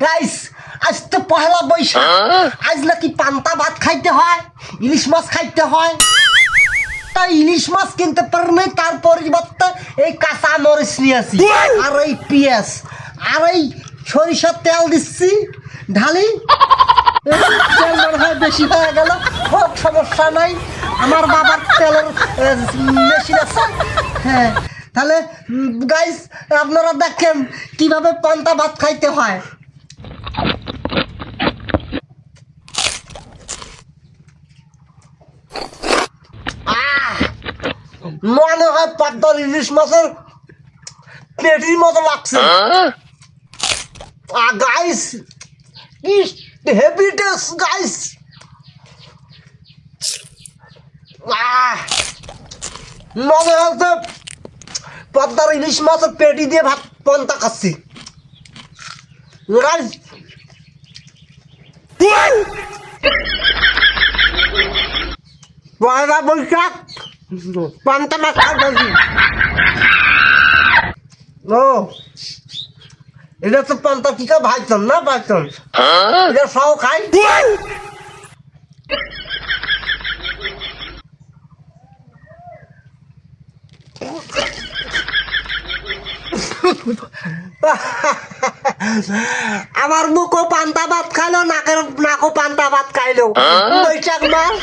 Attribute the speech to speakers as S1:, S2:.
S1: guys আজ তো পহেলা বৈশাখ আজ নাকি পান্তা ভাত খাইতে হয় ইলিশ মাছ খাইতে হয় তাই ইলিশ মাছ কিনতে পারিনি তার পরিবর্তে এই কাঁচা মরিচ নিয়ে আসি আর এই পেঁয়াজ আর এই সরিষার তেল দিচ্ছি ঢালি তেল মনে হয় বেশি হয়ে গেল হোক সমস্যা নাই আমার বাবার তেলের মেশিন আছে হ্যাঁ তাহলে গাইস আপনারা দেখেন কিভাবে পান্তা ভাত খাইতে হয় মনে হয় পান্তার ইলিশ মাছের পেটির মতো লাগছে গাইস কি হেভি টেস্ট গাইস মনে হচ্ছে পদ্মার ইলিশ মাছের পেটি দিয়ে ভাত পান্তা খাচ্ছি গাইস পয়লা বৈশাখ পান্তা মাছ খাচ্ছি ও এটা তো পান্তা কি কা ভাইছন না ভাইছন এটা সহ খাই আমার মুখও পান্তা ভাত খাইলো নাকও পান্তা ভাত খাইলো বৈশাখ মাস